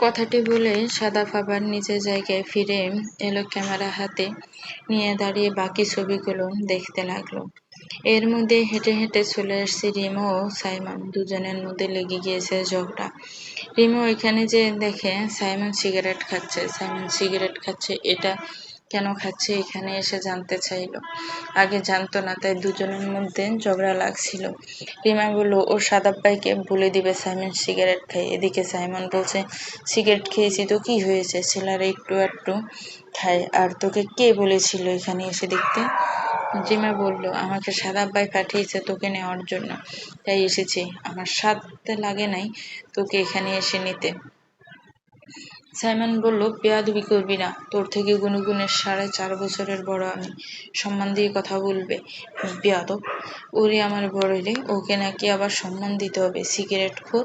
কথাটি বলে সাদাফ আবার নিজের জায়গায় ফিরে এলো, ক্যামেরা হাতে নিয়ে দাঁড়িয়ে বাকি ছবিগুলো দেখতে লাগলো। এর মধ্যে হেঁটে হেঁটে চলে আসছে রিমা ও সাইমন। দুজনের মধ্যে লেগে গিয়েছে ঝগড়া। রিমা ওইখানে যে দেখে সাইমন সিগারেট খাচ্ছে, এটা কেন খাচ্ছে এখানে এসে জানতে চাইলো। আগে জানতো না, তাই দুজনের মধ্যে ঝগড়া লাগছিল। রিমা বলল ও সাদাব ভাইকে বলে দিবে সাইমন সিগারেট খায়। এদিকে সাইমন বলছে সিগারেট খেয়েছি তো কি হয়েছে, ছেলেরা একটু একটু খায়, আর তোকে কে বলেছিল এখানে এসে দেখতে? রিমা বলল আমাকে সাদাব ভাই পাঠিয়েছে তোকে নেওয়ার জন্য, তাই এসেছি। আমার সাথে লাগে নাই তোকে এখানে এসে নিতে। সাইমন বলল বেয়াদবি করবি না, তোর থেকে গুনগুনের 4.5 বছরের বড় আমি, সম্মান দিয়ে কথা বলবে বেয়াদব। ওরে আমার বড় রে, ওকে নাকি আবার সম্মান দিতে হবে, সিগারেট খোর।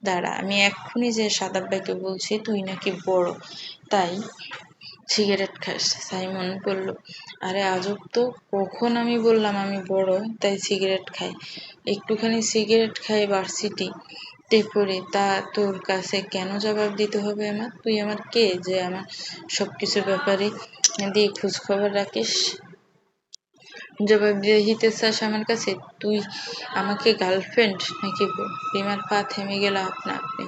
দাঁড়া, আমি এক্ষুনি যে সাদাব ভাইকে বলছি তুই নাকি বড়, তাই সিগারেট খাস। সাইমন বলল আরে আজব তো, কখন আমি বললাম আমি বড় তাই সিগারেট খাই? একটুখানি সিগারেট খাই ভার্সিটি তে পড়ে, তা তোর কাছে কেন জবাব দিতে হবে আমার? তুই আমার কে যে আমার সবকিছুর ব্যাপারে দিয়ে খোঁজ খবর রাখিস? জবাবদিহিতে চাস আমার কাছে? তুই আমাকে গার্লফ্রেন্ড নাকি বউ? রিমার পা থেমে গেল আপনা আপনি,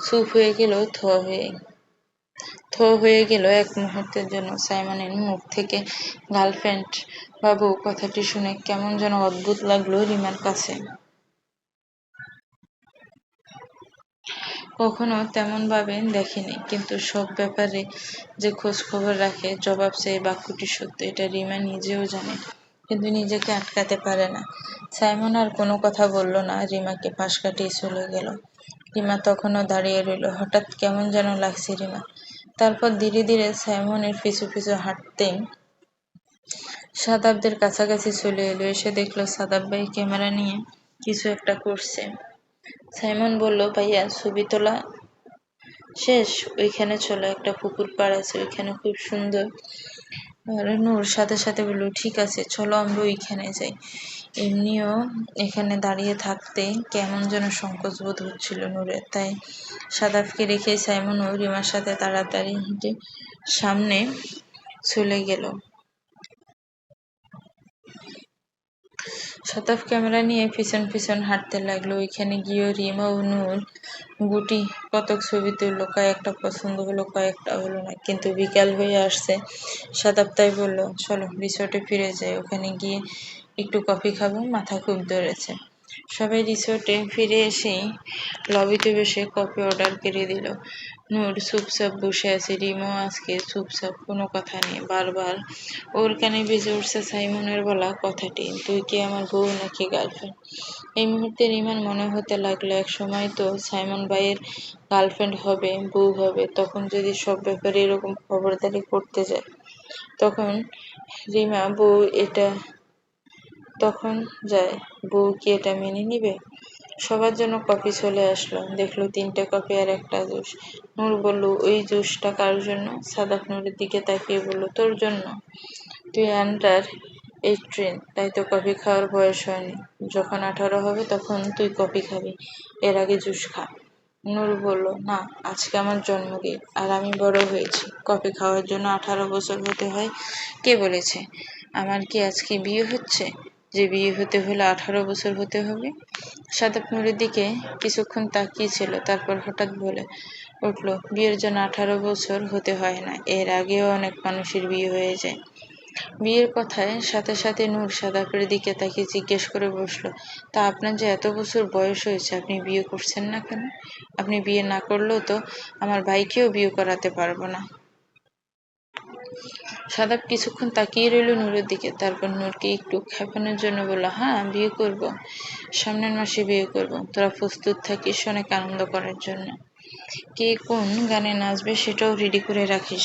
চুপ হয়ে গেল, থ হয়ে গেল এক মুহূর্তের জন্য। সাইমনের মুখ থেকে গার্লফ্রেন্ড বা বউ কথাটি শুনে কেমন যেন অদ্ভুত লাগলো রিমার কাছে। কখনো তেমন ভাবে দেখেনি, কিন্তু সব ব্যাপারে যে খোঁজ খবর রাখে, জবাব চেয়ে বাক্যটি সত্য, এটা রিমা নিজেও জানে, কিন্তু নিজেকে আটকাতে পারে না। সাইমন আর কোনো কথা বলল না, রিমাকে পাশ কাটিয়ে চলে গেল। রিমা তখনও দাঁড়িয়ে রইল। হঠাৎ কেমন যেন লাগছে রিমা। তারপর ধীরে ধীরে সাইমনের পিছু পিছু হাঁটতেই সাদাবদের কাছাকাছি চলে এলো। এসে দেখলো সাদাব ভাই ক্যামেরা নিয়ে কিছু একটা করছে। সাইমন বলল ভাইয়া ছবি তোলা শেষ? ওইখানে চলো, একটা পুকুর পাড় আছে, ওইখানে খুব সুন্দর। আর নূর সাথে সাথে বলল ঠিক আছে চলো আমরা ওইখানে যাই। এমনিও এখানে দাঁড়িয়ে থাকতে কেমন যেন সংকোচ বোধ হচ্ছিল নূরের, তাই সাদাবকে রেখে সাইমন ও রিমার সাথে তাড়াতাড়ি হেঁটে সামনে চলে গেল। সাদাব ক্যামেরা নিয়ে পিছন পিছন হাঁটতে লাগলো। ওইখানে গিয়েও রিমা ও নূর গুটি কতক ছবি তুললো, কয়েকটা পছন্দ হলো, কয়েকটা হলো না। কিন্তু বিকাল হয়ে আসছে, সাদাব তাই বলল চলো রিসোর্টে ফিরে যাই, ওখানে গিয়ে একটু কফি খাবো, মাথা খুব ধরেছে। সবাই রিসোর্টে ফিরে এসেই লবিতে বসে কফি অর্ডার করে দিল। নূর চুপচাপ বসে আছে, রিমো আজকে চুপচাপ, কোনো কথা নেই। বারবার ওর কানে বেজে উঠছে সাইমনের বলা কথাটি, তুই কি আমার বউ নাকি গার্লফ্রেন্ড? এই মুহূর্তে রিমার মনে হতে লাগলো এক সময় তো সাইমন ভাইয়ের গার্লফ্রেন্ড হবে, বউ হবে, তখন যদি সব ব্যাপারে এরকম খবরদারি করতে যায়, তখন রিমা বউ এটা তখন যায়, বউ কি এটা মেনে নিবে? সবার জন্য কফি চলে আসলো। দেখলো 3টে কফি আর একটা জুস। নূর বলল ওই জুসটা কার জন্য? সাদাব নূরের দিকে তাকিয়ে বলল তোর জন্য। তুই আন্ডার 18, তাই তো কফি খাওয়ার বয়স হয়নি। যখন 18 হবে তখন তুই কফি খাবি, এর আগে জুস খা। নূর বলল না, আজকে আমার জন্মদিন আর আমি বড় হয়েছি, কফি খাওয়ার জন্য 18 বছর হতে হয়? কে বলেছে? আমার কি আজকে বিয়ে হচ্ছে যে বিয়ে হতে হলে 18 বছর হতে হবে? সাদাব নূরের দিকে কিছুক্ষণ তাকিয়ে ছিল, তারপর হঠাৎ বলে উঠল বিয়ের জন্য 18 বছর হতে হয় না, এর আগেও অনেক মানুষের বিয়ে হয়ে যায়। বিয়ের কথায় সাথে সাথে নূর সাদাবের দিকে তাকিয়ে জিজ্ঞেস করে বসলো, তা আপনার যে এত বছর বয়স হয়েছে আপনি বিয়ে করছেন না কেন? আপনি বিয়ে না করলেও তো আমার ভাইকেও বিয়ে করাতে পারবো না। সাদাব কিছুক্ষণ তাকিয়ে রইল নূরের দিকে, তারপর নূরকে একটু খেপানোর জন্য বলল হ্যাঁ বিয়ে করব, সামনের মাসে বিয়ে করব, তোরা প্রস্তুত থাকিস অনেক আনন্দ করার জন্য। কে কোন গানে নাচবে সেটাও রেডি করে রাখিস,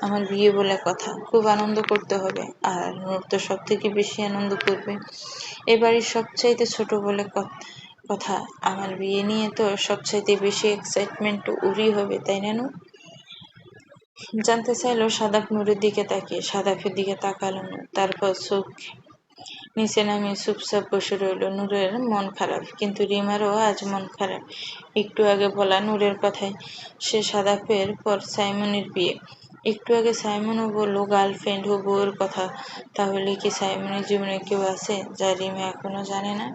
আমার বিয়ে বলে কথা, খুব আনন্দ করতে হবে। আর নূর তো সব থেকে বেশি আনন্দ করবে, এবারের সবচাইতে ছোট বলে কথা, আমার বিয়ে নিয়ে তো সবচাইতে বেশি এক্সাইটমেন্ট ওরই হবে, তাই না নূর? জানতে চাইলো সাদাব নূরের দিকে তাকিয়ে। সাদাবের দিকে তাকালো নূর, তারপর চোখ নিচে নামিয়ে চুপচাপ বসে রইল। নূরের মন খারাপ, কিন্তু রিমারও আজ মন খারাপ। একটু আগে বলা নূরের কথায় সে সাদাপের পর সাইমনের বিয়ে। একটু আগে সাইমনও বলল গার্লফ্রেন্ড ও বউয়ের কথা। তাহলে কি সাইমনের জীবনে কেউ আছে যা রিমা এখনো জানে না?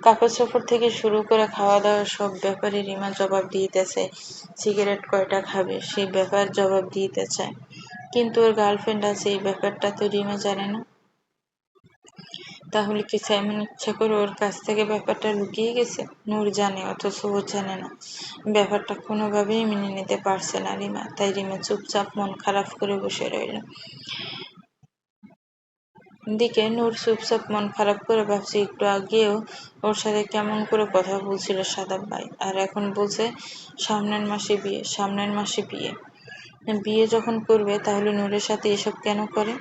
কাপড় চোপড় থেকে শুরু করে খাওয়া দাওয়ার সব ব্যাপারে রিমা জবাব দিতে চায়। সিগারেট কয়টা খাবে সেই ব্যাপার জবাব দিতে চায়, কিন্তু ওর গার্লফ্রেন্ড আছে এই ব্যাপারটা তো রিমা জানে না। তাহলে কি সাইমন ইচ্ছা করে ওর কাছ থেকে ব্যাপারটা লুকিয়ে গেছে? নূর জানে, অথচ ও জানে না। ব্যাপারটা কোনোভাবেই মেনে নিতে পারছে না রিমা, তাই রিমা চুপচাপ মন খারাপ করে বসে রইল। দিকে নূর চুপচাপ মন খারাপ করে ভাবছে একটু আগেও ওর সাথে কেমন করে কথা বলছিল সাদাব ভাই, আর এখন বলছে সামনের মাসে বিয়ে, সামনের মাসে বিয়ে। বিয়ে যখন করবে তাহলে নূরের সাথে এসব কেন করে?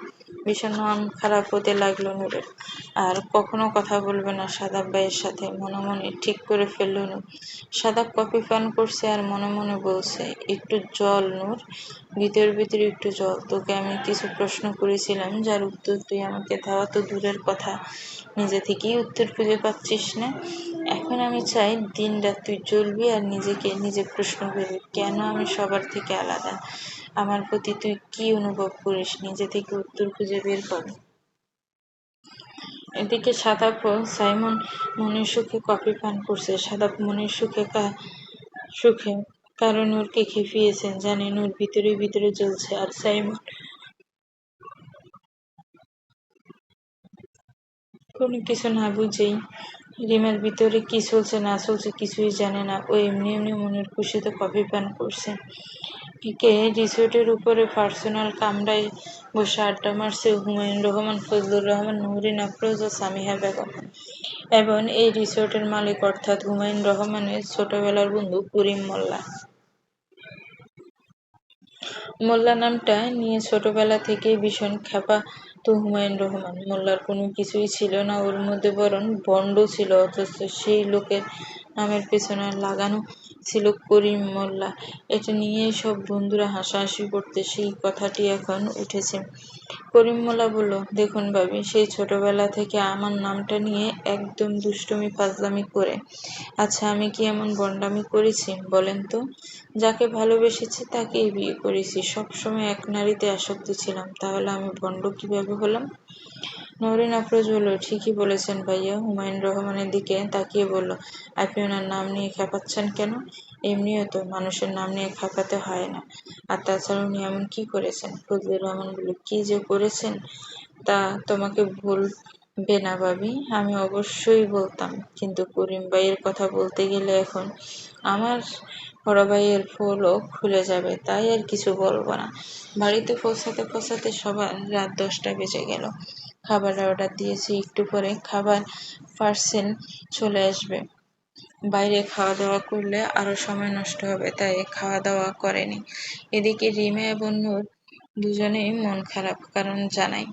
ভীষণ মন খারাপ হতে লাগলো নূরের। আর কখনো কথা বলবে না সাদাব ভাইয়ের সাথে, মনে মনে ঠিক করে ফেলল নূর। সাদাব কফি পান করছে আর মনে মনে বলছে, একটু জল নূর, ভিতরে ভিতরে একটু জল। তোকে আমি কিছু প্রশ্ন করেছিলাম যার উত্তর তুই আমাকে দেওয়া তো দূরের কথা, নিজে থেকেই উত্তর খুঁজে পাচ্ছিস না। এখন আমি চাই দিন রাত তুই জ্বলবি আর নিজেকে নিজে প্রশ্ন করবি, কেন আমি সবার থেকে আলাদা? আমার প্রতি তুই কি অনুভব করিস? নিজে থেকে উত্তর খুঁজে বের কর। এদিকে সাদাপ ও সাইমন মনের সুখে কফি পান করছে। সাদাপ মনের সুখে কারণ নূরকে খেপিয়েছেন, জানে নূর ভিতরে ভিতরে জ্বলছে। আর সাইমন কোনো কিছু না বুঝেই রিমার ভিতরে কি চলছে না চলছে কিছুই জানে না। ও এমনি এমনি মনের খুশিতে কফি পান করছে। একে রিসোর্টের উপরে পার্সোনাল কামরায় বসে আড্ডা মারছে হুমায়ুন রহমান, ফজলুর রহমান, নুরিন আফরোজ ও সামিহা বেগম। এবং এই রিসোর্টের মালিক অর্থাৎ হুমায়ুন রহমানের ছোটবেলার বন্ধু করিম মোল্লা। মোল্লা নামটা নিয়ে ছোটবেলা থেকেই ভীষণ খ্যাপা তো হুমায়ুন রহমান। মোল্লার কোনো কিছুই ছিল না ওর মধ্যে, বরং বন্ড ছিল, অথচ সেই লোকের নামের পেছনে লাগানো ছিল করিম মোল্লা। এটা নিয়েই সব বন্ধুরা হাসাহাসি করতে সেই কথাটি এখন উঠেছে। করিম মোল্লা বলল, দেখুন ভাবি, সেই ছোটবেলা থেকে আমার নামটা নিয়ে একদম দুষ্টুমি ফাজলামি করে। আচ্ছা আমি কি এমন ভণ্ডামি করেছি বলেন তো? যাকে ভালোবেসেছি তাকেই বিয়ে করেছি, সবসময় এক নারীতে আসক্ত ছিলাম, তাহলে আমি ভণ্ড কিভাবে হলাম? নওরিন আফরোজ বলল, ঠিকই বলেছেন ভাইয়া। হুমায়ুন রহমানের দিকে তাকিয়ে বলল, আপনি ওনার নাম নিয়ে খেপাচ্ছেন কেন? এমনিও তো মানুষের নাম নিয়ে খেপাতে হয় না। আর তাছাড়া উনি এমন কি করেছেন? ফজলুর রহমান বলল, কি যে করেছেন তা তোমাকে বলবে না ভাবি? আমি অবশ্যই বলতাম, কিন্তু করিম ভাইয়ের কথা বলতে গেলে এখন আমার বড় ভাইয়ের ফুলও খুলে যাবে, তাই আর কিছু বলবো না। বাড়িতে পৌঁছাতে পৌঁছাতে সবার রাত 10টা বেজে গেল। খাবারের অর্ডার দিয়েছি, একটু পরে খাবার পার্সেল চলে আসবে। বাইরে খাওয়া দাওয়া করলে আরো সময় নষ্ট হবে, তাই খাওয়া দাওয়া করেনি। এদিকে রিমা এবং নূর দুজনেই মন খারাপ কারণ জানাই,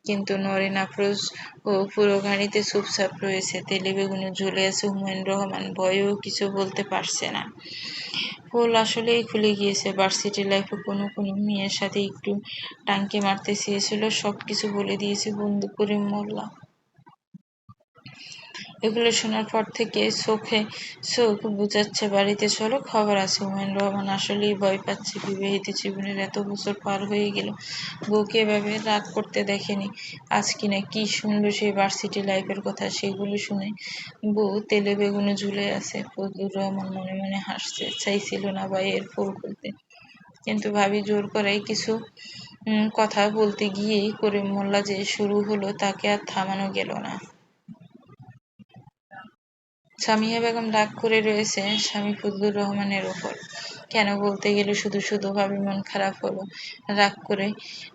কিন্তু নরিন আফরোজ ও পুরো গাড়িতে চুপচাপ রয়েছে। তেলে বেগুনে ঝুলে আছে হুমায়ুন রহমান, ভয়েও কিছু বলতে পারছে না। ফুল আসলেই খুলে গিয়েছে। ভার্সিটি লাইফে কোনো কোনো মেয়ের সাথে একটু টাঙ্কি মারতে চেয়েছিল, সবকিছু বলে দিয়েছে বন্ধু করিম মোল্লা। এগুলো শোনার পর থেকে চোখে চোখ বুজাচ্ছে, বাড়িতে চলো খবর আছে। হুমায়ুন রহমান আসলেই ভয় পাচ্ছে। বিবাহিত জীবনের এত বছর পার হয়ে গেল, বউকে এভাবে রাগ করতে দেখেনি। আজ কিনা কি শুনলো সেই ভার্সিটি লাইফের কথা, সেগুলো শুনে বউ তেলে বেগুনে ঝুলে আছে। ফজলুর রহমান মনে মনে হাসছে, চাইছিল না ভাইয়ের ফুল খুলতে, কিন্তু ভাবি জোর করাই কিছু কথা বলতে গিয়েই করিম মোল্লা যে শুরু হলো তাকে আর থামানো গেল না। সামিয়া বেগম রাগ করে রয়েছে স্বামী ফজলুর রহমানের ওপর। কেন বলতে গেলে শুধু শুধু ভাবে মন খারাপ হলো। রাগ করে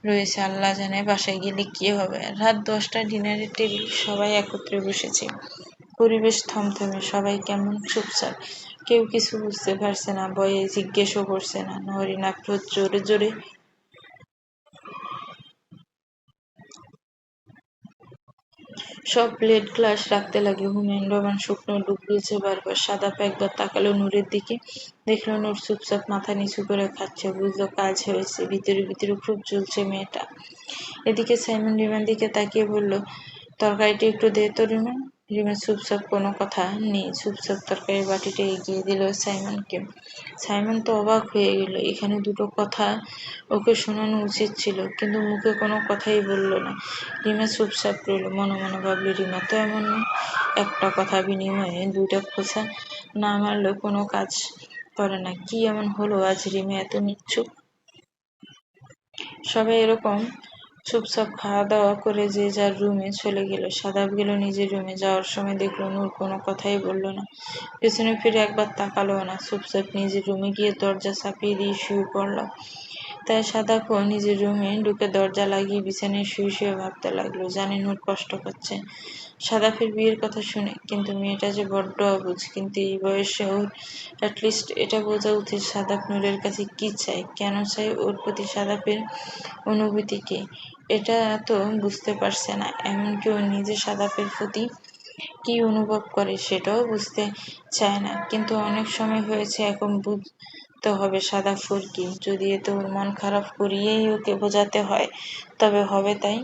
রয়েছে, আল্লাহ জানে বাসায় গেলে কি হবে। রাত 10টা, ডিনারের টেবিল, সবাই একত্রে বসেছে। পরিবেশ থমথমে, সবাই কেমন চুপচাপ। কেউ কিছু বুঝতে পারছে না, ভয়ে জিজ্ঞেসও করছে না। নরিন আফরোজ জোরে জোরে সব প্লেট গ্লাস রাখতে লাগলো। হুমায়ুন রহমান শুকনো ডুব দিয়েছে বারবার। সাদাপ একবার তাকালো নূরের দিকে, দেখলো নূর চুপচাপ মাথা নিচু করে খাচ্ছে, বুঝলো কাজ হয়েছে। ভিতরে ভিতরে খুব জ্বলছে মেয়েটা। এদিকে সাইমন রিমার দিকে তাকিয়ে বলল, তরকারিটা একটু দে তো রিমা। রিমা চুপচাপ, কোনো কথা নেই, চুপচাপ তরকারির বাটিটা এগিয়ে দিল সাইমনকে। সাইমন তো অবাক হয়ে গেল, এখানে দুটো কথা ওকে শোনানো উচিত ছিল, কিন্তু মুখে কোনো কথাই বলল না। রিমা চুপচাপ রইল, মনে মনে ভাবল রিমা তো এমন না, একটা কথা বিনিময়ে দুইটা খোঁচা না মারলে কোনো কাজ করে না। কি এমন হলো আজ রিমা এত নিচ্ছুক? সবাই এরকম চুপচাপ খাওয়া দাওয়া করে যে যার রুমে চলে গেল। সাদাব গেল নিজের রুমে। যাওয়ার সময় দেখলো নূর কোনো কথাই বলল না, পেছনে ফিরে একবার তাকালো না, চুপচাপ নিজের রুমে গিয়ে দরজা চাপিয়ে দিয়ে শুয়ে পড়ল। তাই সাদাবও নিজের রুমে ঢুকে দরজা লাগিয়ে বিছানায় শুয়ে শুয়ে ভাবতে লাগলো, জানে নূর কষ্ট পাচ্ছে সাদাফের বিয়ের কথা শুনে, কিন্তু মেয়েটা যে বড্ড অবুঝ। কিন্তু এই বয়সে ওর অ্যাটলিস্ট এটা বোঝা উচিত সাদাফ নূরের কাছে কি চায়, কেন চায়, ওর প্রতি সাদাফের অনুভূতি কি, এটা তো বুঝতে পারছে না। এমনকি ও নিজে সাদাফের প্রতি কি অনুভব করে সেটাও বুঝতে চায় না। কিন্তু অনেক সময় হয়েছে, এখন বুঝতে হবে সাদাফুর কি। যদি এতে ওর মন খারাপ করিয়েই ওকে বোঝাতে হয় তবে হবে তাই।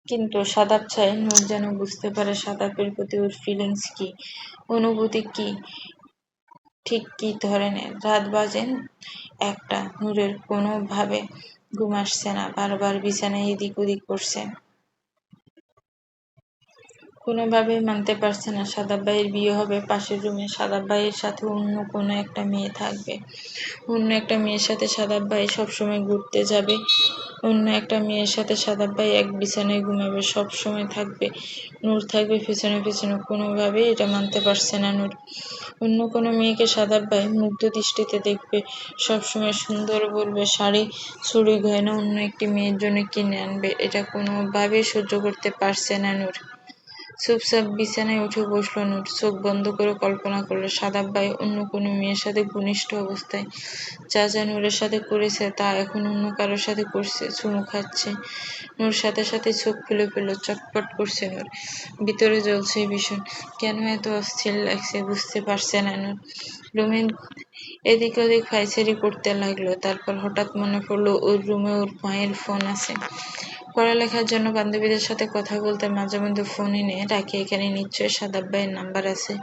কিন্তু সাদাব চায় নূর যেন বুঝতে পারে সাদাবের প্রতি ওর ফিলিংস কি, অনুভূতি কি, ঠিক কি ধরনের। রাত বাজে 1টা। নূরের কোনোভাবে ঘুম আসছে না, বারবার বিছানায় এদিক ওদিক করছে। কোনোভাবেই মানতে পারছে না সাদাব ভাইয়ের বিয়ে হবে পাশের রুমে, সাদাব ভাইয়ের সাথে অন্য কোনো একটা মেয়ে থাকবে, অন্য একটা মেয়ের সাথে সাদাব ভাই সবসময় ঘুরতে যাবে, অন্য একটা মেয়ের সাথে সাদাব ভাই এক বিছানায় ঘুমাবে, সবসময় থাকবে, নূর থাকবে পেছনে পেছনে। কোনোভাবেই এটা মানতে পারছে না নূর। অন্য কোনো মেয়েকে সাদাব ভাই মুগ্ধ দৃষ্টিতে দেখবে, সবসময় সুন্দর বলবে, শাড়ি চুড়ি গয়না অন্য একটি মেয়ের জন্য কিনে আনবে, এটা কোনোভাবেই সহ্য করতে পারছে না নূর। চুপচাপ বিছানায় উঠে বসল নূর। চোখ বন্ধ করে কল্পনা করলো সাদাব ভাই অন্য কোনো মেয়ের সাথে ঘনিষ্ঠ অবস্থায় যা যা নূরের সাথে করেছে তা এখন অন্য কারোর সাথে করছে, চুমু খাচ্ছে। নূর সাথে সাথে চোখ খুলে ফেলল, চটপট করছে নূর, ভিতরে জ্বলছে ভীষণ। কেন এত অস্থির লাগছে বুঝতে পারছে না নূর। রুমে এদিক ওদিক পায়চারি করতে লাগলো। তারপর হঠাৎ মনে পড়লো ওর রুমে ওর মায়ের ফোন আছে, পড়ালেখার জন্য বান্ধবীদের সাথে কথা বলতে মাঝে মধ্যে ফোন এনে রাখে এখানে, নিশ্চয়ই সাদাব ভাইয়ের নাম্বার আছে।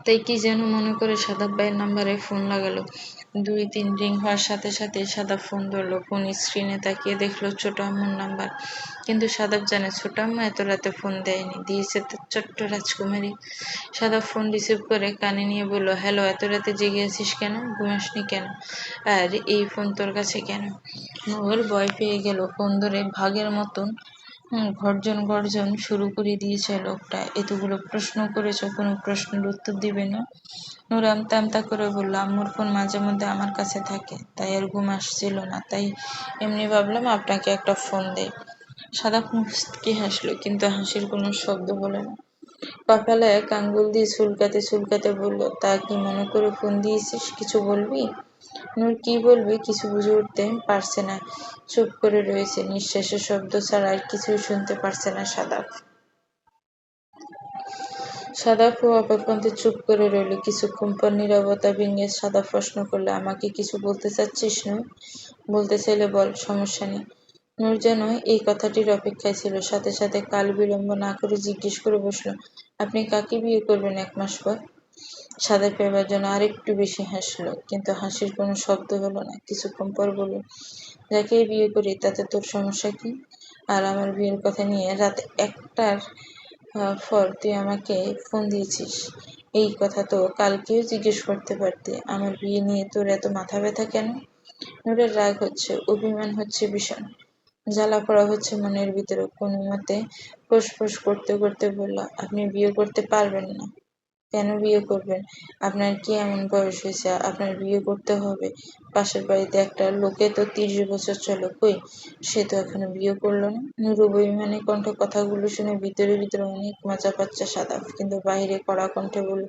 তাই কি যেন মনে করে সাদাব ভাইয়ের নাম্বারে ফোন লাগালো। 2-3 রিং হওয়ার সাথে সাথে সাদাব ফোন ধরলো। ফোন স্ক্রিনে তাকিয়ে দেখলো ছোট আম্মুর নাম্বার। কিন্তু সাদাব জানে ছোট আম্মু এত রাতে ফোন দেয়নি, দিয়েছে তার ছোট্ট রাজকুমারী। সাদাব ফোন রিসিভ করে কানে নিয়ে বলল, হ্যালো, এত রাতে জেগে আছিস কেন, ঘুমাসনি কেন, আর এই ফোন তোর কাছে কেন? ওর ভয় পেয়ে গেল, ফোন ধরে ভাগের মতন গর্জন গর্জন শুরু করে দিয়েছে লোকটা। এতগুলো প্রশ্ন করেছ, কোনো প্রশ্নের উত্তর দিবে না? নূর আমতা আমতা করে বলল, আম্মুর ফোন মাঝে মধ্যে আমার কাছে থাকে, তাই আর ঘুম আসছিল না, তাই এমনি ভাবলাম আপনাকে একটা ফোন দেই। সাদা মুচকি হাসলো, কিন্তু হাসির কোনো শব্দ হলো না। কপালে এক আঙ্গুল দিয়ে চুলকাতে চুলকাতে বলল, তা কি মনে করে ফোন দিয়েছিস, কিছু বলবি? নূর কি বলবে কিছু বুঝে উঠতে পারছে না, চুপ করে রয়েছে। নিঃশ্বাসের শব্দ ছাড়া আর কিছুই শুনতে পারছে না সাদাব। সাদাফও অপেক্ষান্তে চুপ করে রইল। কিছুক্ষণ পর নীরবতা ভেঙে সাদাব প্রশ্ন করলে, আমাকে কিছু বলতে চাচ্ছিস নূর? বলতে চাইলে বল, সমস্যা নেই। নূর যেন এই কথাটির অপেক্ষায় ছিল, সাথে সাথে কাল বিলম্ব না করে জিজ্ঞেস করে বসল, আপনি কাকে বিয়ে করবেন 1 মাস পর? সাদাব এবার যেন আরেকটু বেশি হাসলো, কিন্তু হাসির কোনো শব্দ হলো না। কিছুক্ষণ পর বলল, যাকেই বিয়ে করি তাতে তোর সমস্যা কি? আর আমার বিয়ের কথা নিয়ে রাত 1টার পর তুই আমাকে ফোন দিয়েছিস, এই কথা তো কালকেও জিজ্ঞেস করতে পারতি। আমার বিয়ে নিয়ে তোর এত মাথা ব্যথা কেন? নূরের রাগ হচ্ছে, অভিমান হচ্ছে ভীষণ, জ্বালা পোড়া হচ্ছে মনের ভিতরে। কোনো মতে ফোঁস করতে করতে বলল, আপনি বিয়ে করতে পারবেন না? কেন বিয়ে করবেন? আপনার কি এমন বয়স হয়েছে আপনার বিয়ে করতে হবে? পাশের বাড়িতে একটা লোকে তো 30 বছর চলে, কই সে তো এখনো বিয়ে করলো না। নুরু বেইমানি কণ্ঠে কথাগুলো শুনে ভিতরে ভিতরে অনেক মজা পাচ্ছে সাদাব, কিন্তু বাহিরে কড়া কণ্ঠে বলল,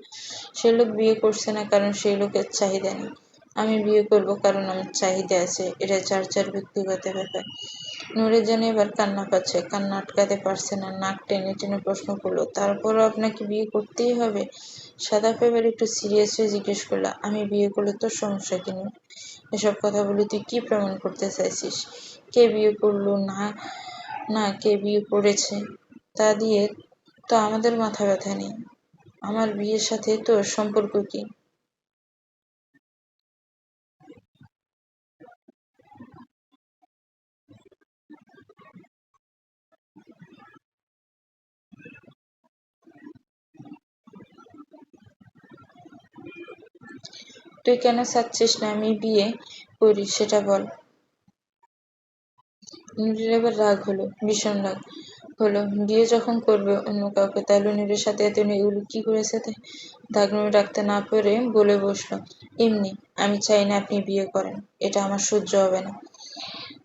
সে লোক বিয়ে করছে না কারণ সেই লোকের চাহিদা নেই, আমি বিয়ে করব কারণ আমার চাহিদা আছে, এটা যার যার ব্যক্তিগত ব্যাপার। নূরের যেন এবার কান্না পাচ্ছে, কান্না আটকাতে পারছে না, নাক টেনে টেনে প্রশ্ন করলো, তারপরও আপনাকে বিয়ে করতেই হবে? সাদাপ এবার একটু সিরিয়াস হয়ে জিজ্ঞেস করলো, আমি বিয়ে করলে তোর সমস্যা কি নূর? এসব কথা বলে তুই কি প্রমাণ করতে চাইছিস? কে বিয়ে করলো না না কে বিয়ে করেছে তা দিয়ে তো আমাদের মাথা ব্যথা নেই। আমার বিয়ের সাথে তোর সম্পর্ক কি? তুই কেন চাচ্ছিস না আমি বিয়ে করি সেটা বল। নীরের এবার রাগ হলো, ভীষণ রাগ হলো। বিয়ে যখন করবে অন্য কাউকে, তাহলে নীরের সাথে এত এগুলো কি করেছে? দাগনমি রাখতে না পেরে বলে বসলো, এমনি। আমি চাই না আপনি বিয়ে করেন, এটা আমার সহ্য হবে না।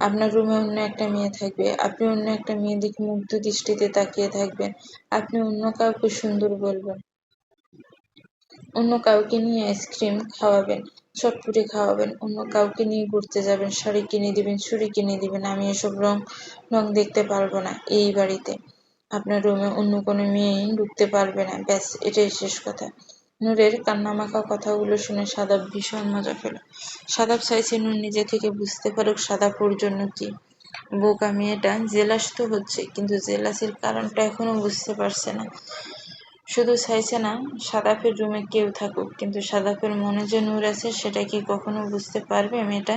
আপনার রুমে অন্য একটা মেয়ে থাকবে, আপনি অন্য একটা মেয়ে দিকে মুগ্ধ দৃষ্টিতে তাকিয়ে থাকবেন, আপনি অন্য কাউকে সুন্দর বলবেন, অন্য কাউকে নিয়ে আইসক্রিম খাওয়াবেন, চটপটি খাওয়াবেন, অন্য কাউকে নিয়ে ঘুরতে যাবেন, শাড়ি কিনে দিবেন, চুড়ি কিনে দিবেন। আমি এসব রং রং দেখতে পারবো না এই বাড়িতে। আপনার রুমে অন্য কোনো মেয়েই ঢুকতে পারবে না, ব্যাস এটাই শেষ কথা। নূরের কান্নামাখা কথাগুলো শুনে সাদাব ভীষণ মজা পেল। সাদাব চাইছে নূর নিজে থেকে বুঝতে পারুক সাদাব ওর জন্য কি। বোকা মেয়েটা জেলাস তো হচ্ছে, কিন্তু জেলাসির কারণটা এখনো বুঝতে পারছে না। শুধু চাইছে না সাদাফের রুমে কেউ থাকুক, কিন্তু সাদাফের মনে যে নূর আছে সেটা কি কখনো বুঝতে পারবে মেয়েটা?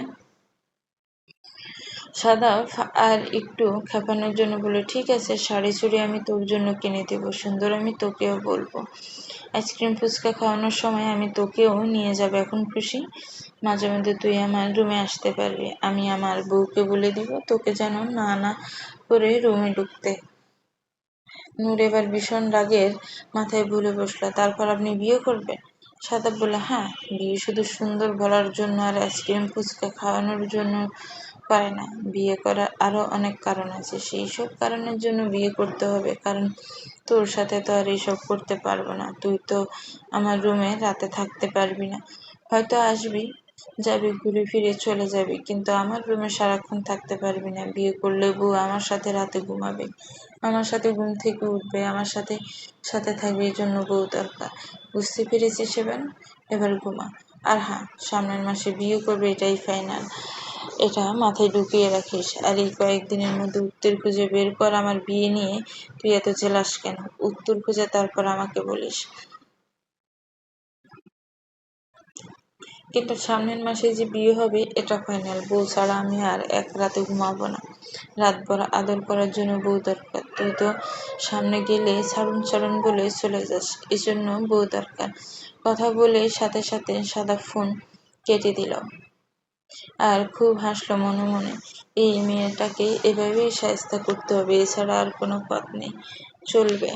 সাদাফ আর একটু খেপানোর জন্য বলল, ঠিক আছে, শাড়ি চুড়ি আমি তোর জন্য কিনে দেবো, সুন্দর আমি তোকেও বলবো, আইসক্রিম ফুচকা খাওয়ানোর সময় আমি তোকেও নিয়ে যাবো, এখন খুশি? মাঝে মধ্যে তুই আমার রুমে আসতে পারবি, আমি আমার বউকে বলে দিব তোকে যেন না না করে রুমে ঢুকতে। নূর এবার ভীষণ রাগের মাথায় বলে বসল, তারপর আপনি বিয়ে করবেন? সাদাব বলল, হ্যাঁ, বিয়ে শুধু সুন্দর বলার জন্য আর আইসক্রিম ফুচকা খাওয়ানোর জন্য করে না। বিয়ে করার আরো অনেক কারণ আছে, সেই সব কারণের জন্য বিয়ে করতে হবে। কারণ তোর সাথে তো আর এইসব করতে পারবো না, তুই তো আমার রুমে রাতে থাকতে পারবি না, হয়তো আসবি যাবি, ঘুরে ফিরে চলে যাবি, কিন্তু আমার রুমে সারাক্ষণ থাকতে পারবি না। বিয়ে করলে বউ আমার সাথে রাতে ঘুমাবে, আমার সাথে ঘুম থেকে উঠবে, আমার সাথে সাথে থাকবে, এই জন্য বউ দরকার। বুঝতে পেরেছিস এবার? এবার ঘুমা। আর হ্যাঁ, সামনের মাসে বিয়ে করবে, এটাই ফাইনাল। এটা মাথায় ঢুকিয়ে রাখিস। আর এই কয়েকদিনের মধ্যে উত্তর খুঁজে বের কর আমার বিয়ে নিয়ে। তুই এত জেলাস কেন? উত্তর খুঁজে তারপর আমাকে বলিস। কিন্তু সামনের মাসে যে বিয়ে হবে এটা ফাইনাল। বউ ছাড়া আমি আর এক রাতে ঘুমাবো না। রাতভর আদর করার জন্য বউ দরকার। তুই তো সামনে গেলে ছাড়ুন ছাড়ুন বলে চলে যাস, এজন্য বউ দরকার। কথা বলে সাথে সাথে সাদা ফোন কেটে দিল। আর খুব হাসলো মনে মনে। এই মেয়েটাকে এভাবেই শায়েস্তা করতে হবে, এছাড়া আর কোনো পথ নেই। চলবে।